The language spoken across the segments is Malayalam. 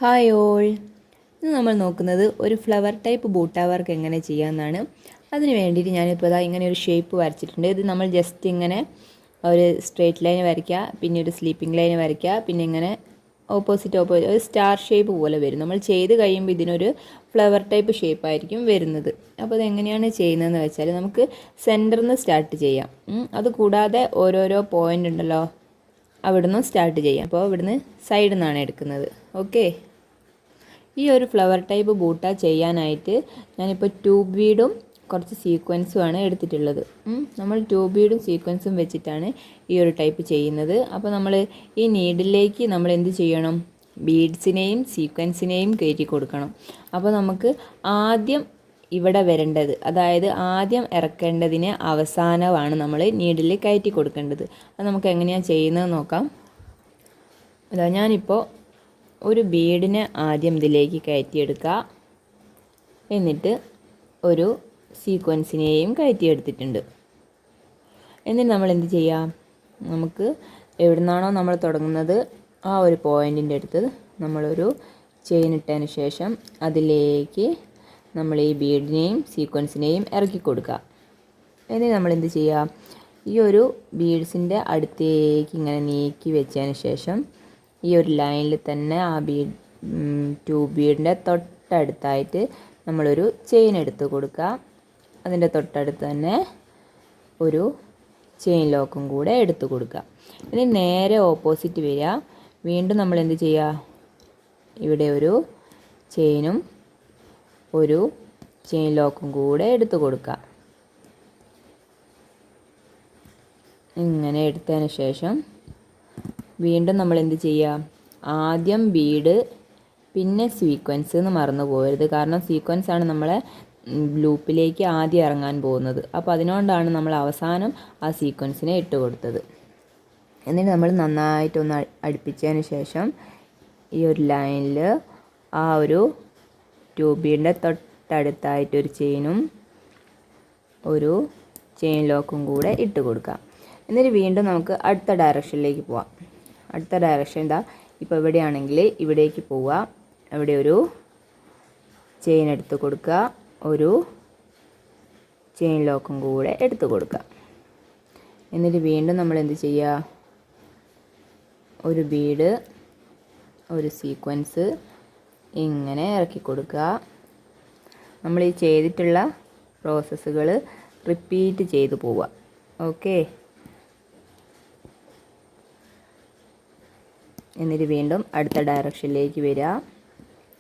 ഹായ് ഓൾ, ഇന്ന് നമ്മൾ നോക്കുന്നത് ഒരു ഫ്ലവർ ടൈപ്പ് ബൂട്ടാ വർക്ക് എങ്ങനെ ചെയ്യാമെന്നാണ്. അതിന് വേണ്ടിയിട്ട് ഞാനിപ്പോൾ ഇങ്ങനെ ഒരു ഷേപ്പ് വരച്ചിട്ടുണ്ട്. ഇത് നമ്മൾ ജസ്റ്റ് ഇങ്ങനെ ഒരു സ്ട്രെയിറ്റ് ലൈൻ വരയ്ക്കുക, പിന്നെ ഒരു സ്ലീപ്പിംഗ് ലൈൻ വരയ്ക്കുക, പിന്നെ ഇങ്ങനെ ഓപ്പോസിറ്റ് ഒരു സ്റ്റാർ ഷേപ്പ് പോലെ വരും. നമ്മൾ ചെയ്ത് കഴിയുമ്പോൾ ഇതിനൊരു ഫ്ലവർ ടൈപ്പ് ഷേപ്പായിരിക്കും വരുന്നത്. അപ്പോൾ അതെങ്ങനെയാണ് ചെയ്യുന്നതെന്ന് വെച്ചാൽ നമുക്ക് സെൻറ്ററിൽ നിന്ന് സ്റ്റാർട്ട് ചെയ്യാം. അതുകൂടാതെ ഓരോരോ പോയിൻ്റ് ഉണ്ടല്ലോ, അവിടുന്ന് സ്റ്റാർട്ട് ചെയ്യാം. അപ്പോൾ ഇവിടുന്ന് സൈഡിൽ നിന്നാണ് എടുക്കുന്നത്. ഓക്കെ, ഈ ഒരു ഫ്ലവർ ടൈപ്പ് ബൂട്ട ചെയ്യാനായിട്ട് ഞാനിപ്പോൾ ട്യൂബ് ബീഡും കുറച്ച് സീക്വൻസുമാണ് എടുത്തിട്ടുള്ളത്. നമ്മൾ ട്യൂബ് ബീഡും സീക്വൻസും വെച്ചിട്ടാണ് ഈ ഒരു ടൈപ്പ് ചെയ്യുന്നത്. അപ്പോൾ നമ്മൾ ഈ നീഡിലേക്ക് നമ്മൾ എന്ത് ചെയ്യണം, ബീഡ്സിനെയും സീക്വൻസിനെയും കയറ്റി കൊടുക്കണം. അപ്പോൾ നമുക്ക് ആദ്യം ഇവിടെ വരേണ്ടത്, അതായത് ആദ്യം ഇറക്കേണ്ടതിന് അവസാനമാണ് നമ്മൾ നീഡിൽ കയറ്റി കൊടുക്കേണ്ടത്. അത് നമുക്ക് എങ്ങനെയാണ് ചെയ്യുന്നത് നോക്കാം. അതാ ഞാനിപ്പോൾ ഒരു ബീഡിനെ ആദ്യം ഇതിലേക്ക് കയറ്റിയെടുക്കുക, എന്നിട്ട് ഒരു സീക്വൻസിനെയും കയറ്റിയെടുത്തിട്ടുണ്ട്. എന്നിട്ട് നമ്മൾ എന്ത് ചെയ്യാം, നമുക്ക് എവിടെ നിന്നാണോ നമ്മൾ തുടങ്ങുന്നത് ആ ഒരു പോയിൻറ്റിൻ്റെ അടുത്ത് നമ്മളൊരു ചെയിൻ ഇട്ടതിന് ശേഷം അതിലേക്ക് നമ്മൾ ഈ ബീഡിനെയും സീക്വൻസിനെയും ഇറക്കി കൊടുക്കുക. എന്നിട്ട് നമ്മൾ എന്ത് ചെയ്യുക, ഈ ഒരു ബീഡ്സിൻ്റെ അടുത്തേക്ക് ഇങ്ങനെ നീക്കി വെച്ചതിന് ശേഷം ഈ ഒരു ലൈനിൽ തന്നെ ആ ട്യൂബ് ബീഡിൻ്റെ തൊട്ടടുത്തായിട്ട് നമ്മളൊരു ചെയിൻ എടുത്ത് കൊടുക്കുക. അതിൻ്റെ തൊട്ടടുത്ത് തന്നെ ഒരു ചെയിൻ ലോക്കും കൂടെ എടുത്ത് കൊടുക്കുക. ഇനി നേരെ ഓപ്പോസിറ്റ് വരിക. വീണ്ടും നമ്മൾ എന്ത് ചെയ്യുക, ഇവിടെ ഒരു ചെയിനും ഒരു ചെയിൻ ലോക്കും കൂടെ എടുത്ത് കൊടുക്കുക. ഇങ്ങനെ എടുത്തതിന് ശേഷം വീണ്ടും നമ്മൾ എന്ത് ചെയ്യുക, ആദ്യം ബീഡ് പിന്നെ സീക്വൻസ് എന്ന് മറന്നു പോകരുത്. കാരണം സീക്വൻസ് ആണ് നമ്മളെ ലൂപ്പിലേക്ക് ആദ്യം ഇറങ്ങാൻ പോകുന്നത്. അപ്പോൾ അതിനോണ്ടാണ് നമ്മൾ അവസാനം ആ സീക്വൻസിനെ ഇട്ട് കൊടുത്തത്. എന്നിട്ട് നമ്മൾ നന്നായിട്ടൊന്ന് അടുപ്പിച്ചതിന് ശേഷം ഈ ഒരു ലൈനിൽ ആ ഒരു ട്യൂബ് ബീഡിൻ്റെ തൊട്ടടുത്തായിട്ടൊരു ചെയിനും ഒരു ചെയിൻ ലോക്കും കൂടെ ഇട്ട് കൊടുക്കാം. എന്നിട്ട് വീണ്ടും നമുക്ക് അടുത്ത ഡയറക്ഷനിലേക്ക് പോവാം. അടുത്ത ഡയറക്ഷൻ ഇതാ, ഇപ്പോൾ ഇവിടെയാണെങ്കിൽ ഇവിടേക്ക് പോവുക. അവിടെ ഒരു ചെയിൻ എടുത്ത് കൊടുക്കുക, ഒരു ചെയിൻ ലോക്കും കൂടെ എടുത്ത് കൊടുക്കുക. എന്നിട്ട് വീണ്ടും നമ്മൾ എന്ത് ചെയ്യുക, ഒരു ബീഡ് ഒരു സീക്വൻസ് ഇങ്ങനെ ഇറക്കി കൊടുക്കുക. നമ്മൾ ഈ ചെയ്തിട്ടുള്ള പ്രോസസ്സുകൾ റിപ്പീറ്റ് ചെയ്തു പോവുക. ഓക്കെ, എന്നിട്ട് വീണ്ടും അടുത്ത ഡയറക്ഷനിലേക്ക് വരിക.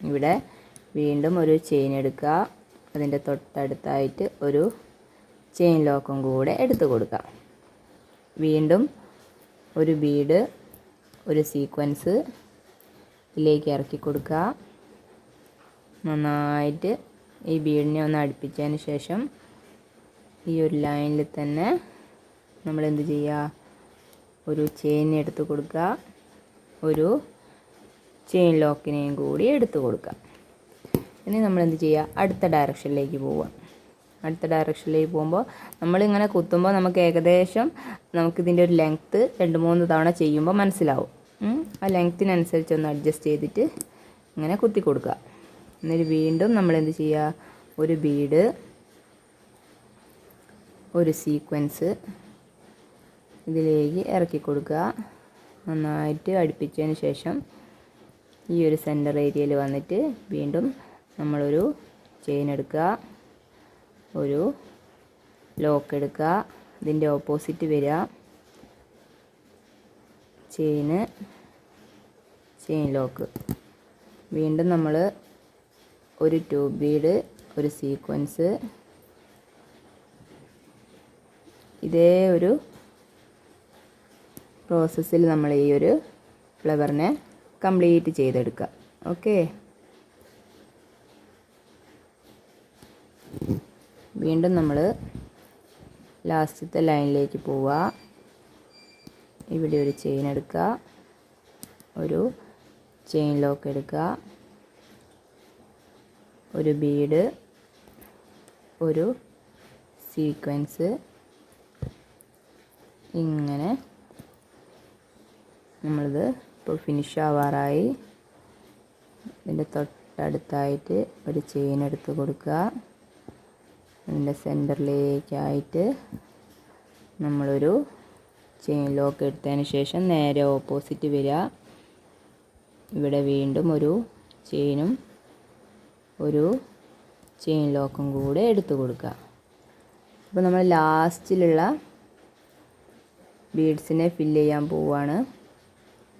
ഇവിടെ വീണ്ടും ഒരു ചെയിൻ എടുക്കുക, അതിൻ്റെ തൊട്ടടുത്തായിട്ട് ഒരു ചെയിൻ ലോക്കും കൂടെ എടുത്ത് കൊടുക്കുക. വീണ്ടും ഒരു ബീഡ് ഒരു സീക്വൻസ് ഇതിലേക്ക് ഇറക്കി കൊടുക്കുക. നന്നായിട്ട് ഈ ബീഡിനെ ഒന്ന് അടുപ്പിച്ചതിന് ശേഷം ഈ ഒരു ലൈനിൽ തന്നെ നമ്മൾ എന്ത് ചെയ്യുക, ഒരു ചെയിൻ എടുത്ത് കൊടുക്കുക, ഒരു ചെയിൻ ലോക്കിനെയും കൂടി എടുത്ത് കൊടുക്കുക. ഇനി നമ്മൾ എന്ത് ചെയ്യുക, അടുത്ത ഡയറക്ഷനിലേക്ക് പോവുക. അടുത്ത ഡയറക്ഷനിലേക്ക് പോകുമ്പോൾ നമ്മളിങ്ങനെ കുത്തുമ്പോൾ നമുക്ക് ഏകദേശം നമുക്കിതിൻ്റെ ഒരു ലെങ്ത്ത് 2-3 തവണ ചെയ്യുമ്പോൾ മനസ്സിലാവും. ആ ലെങ്ത്തിനനുസരിച്ച് ഒന്ന് അഡ്ജസ്റ്റ് ചെയ്തിട്ട് ഇങ്ങനെ കുത്തി കൊടുക്കുക. എന്നിട്ട് വീണ്ടും നമ്മൾ എന്ത് ചെയ്യുക, ഒരു ബീഡ് ഒരു സീക്വൻസ് ഇതിലേക്ക് ഇറക്കി കൊടുക്കുക. നന്നായിട്ട് അടുപ്പിച്ചതിന് ശേഷം ഈ ഒരു സെൻറ്റർ ഏരിയയിൽ വന്നിട്ട് വീണ്ടും നമ്മളൊരു ചെയിൻ എടുക്കുക, ഒരു ലോക്ക് എടുക്കുക, ഇതിൻ്റെ ഓപ്പോസിറ്റ് വരിക, ചെയിൻ ലോക്ക്. വീണ്ടും നമ്മൾ ഒരു ട്യൂബ് ബീഡ് ഒരു സീക്വൻസ് ഇതേ ഒരു പ്രോസസ്സിൽ നമ്മൾ ഈ ഒരു ഫ്ലവറിനെ കംപ്ലീറ്റ് ചെയ്തെടുക്കുക. ഓക്കെ, വീണ്ടും നമ്മൾ ലാസ്റ്റത്തെ ലൈനിലേക്ക് പോവുക. ഇവിടെ ഒരു ചെയിൻ എടുക്കുക, ഒരു ചെയിൻ ലോക്ക് എടുക്കുക, ഒരു ബീഡ് ഒരു സീക്വൻസ് ഇങ്ങനെ നമ്മളിത് ഇപ്പോൾ ഫിനിഷ് ആവാറായി. ഇതിൻ്റെ തൊട്ടടുത്തായിട്ട് ഒരു ചെയിൻ എടുത്ത് കൊടുക്കുക. അതിൻ്റെ സെൻറ്ററിലേക്കായിട്ട് നമ്മളൊരു ചെയിൻ ലോക്ക് എടുത്തതിന് ശേഷം നേരെ ഓപ്പോസിറ്റ് വരിക. ഇവിടെ വീണ്ടും ഒരു ചെയിനും ഒരു ചെയിൻ ലോക്കും കൂടെ എടുത്ത് കൊടുക്കുക. അപ്പോൾ നമ്മൾ ലാസ്റ്റിലുള്ള ബീഡ്സിനെ ഫില്ല് ചെയ്യാൻ പോവുകയാണ്.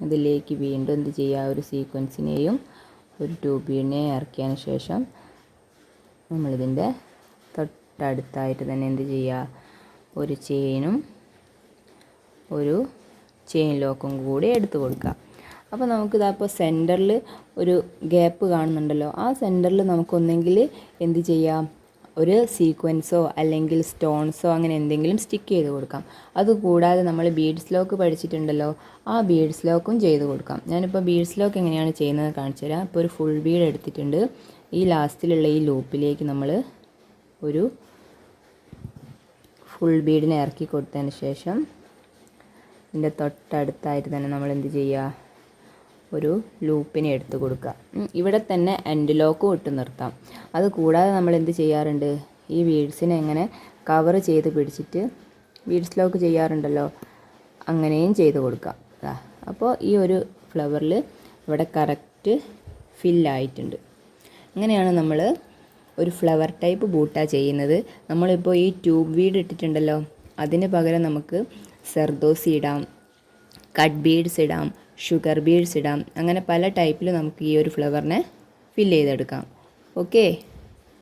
അതിലേക്ക് വീണ്ടും എന്ത് ചെയ്യുക, ഒരു സീക്വൻസിനെയും ഒരു ട്യൂബ് ബീഡിനെയും ഇറക്കിയതിന് ശേഷം നമ്മളിതിൻ്റെ തൊട്ടടുത്തായിട്ട് തന്നെ എന്ത് ചെയ്യുക, ഒരു ചെയിനും ഒരു ചെയിൻ ലോക്കും കൂടി എടുത്ത് കൊടുക്കുക. അപ്പോൾ നമുക്കിതപ്പോൾ സെൻറ്ററിൽ ഒരു ഗ്യാപ്പ് കാണുന്നുണ്ടല്ലോ, ആ സെൻറ്ററിൽ നമുക്കൊന്നെങ്കിൽ എന്ത് ചെയ്യാം, ഒരു സീക്വൻസോ അല്ലെങ്കിൽ സ്റ്റോൺസോ അങ്ങനെ എന്തെങ്കിലും സ്റ്റിക്ക് ചെയ്ത് കൊടുക്കാം. അതുകൂടാതെ നമ്മൾ ബീഡ്സ് ലോക്ക് പഠിച്ചിട്ടുണ്ടല്ലോ, ആ ബീഡ്സ് ലോക്കും ചെയ്ത് കൊടുക്കാം. ഞാനിപ്പോൾ ബീഡ്സ് ലോക്ക് എങ്ങനെയാണ് ചെയ്യുന്നത് കാണിച്ചു തരാം. ഇപ്പോൾ ഒരു ഫുൾ ബീഡ് എടുത്തിട്ടുണ്ട്. ഈ ലാസ്റ്റിലുള്ള ഈ ലൂപ്പിലേക്ക് നമ്മൾ ഒരു ഫുൾ ബീഡിനെ ഇറക്കി കൊടുത്തതിന് ശേഷം ഇതിൻ്റെ തൊട്ടടുത്തായിട്ട് തന്നെ നമ്മൾ എന്ത് ചെയ്യുക, ഒരു ലൂപ്പിനെ എടുത്ത് കൊടുക്കുക. ഇവിടെ തന്നെ എൻഡ് ലോക്കും ഇട്ട് നിർത്താം. അത് കൂടാതെ നമ്മൾ എന്ത് ചെയ്യാറുണ്ട്, ഈ ബീഡ്സിനെ എങ്ങനെ കവർ ചെയ്ത് പിടിച്ചിട്ട് ബീഡ്സ് ലോക്ക് ചെയ്യാറുണ്ടല്ലോ, അങ്ങനെയും ചെയ്ത് കൊടുക്കാം. അപ്പോൾ ഈ ഒരു ഫ്ലവറിൽ ഇവിടെ കറക്റ്റ് ഫില്ലായിട്ടുണ്ട്. ഇങ്ങനെയാണ് നമ്മൾ ഒരു ഫ്ലവർ ടൈപ്പ് ബൂട്ട ചെയ്യുന്നത്. നമ്മളിപ്പോൾ ഈ ട്യൂബ് ബീഡ് ഇട്ടിട്ടുണ്ടല്ലോ, അതിന് പകരം നമുക്ക് സർദോസി ഇടാം, കട്ട് ബീഡ്സ് ഇടാം, ഷുഗർ ബീഡ്സ് ഇടാം. അങ്ങനെ പല ടൈപ്പിൽ നമുക്ക് ഈ ഒരു ഫ്ലവറിനെ ഫില്ല് ചെയ്തെടുക്കാം. ഓക്കെ.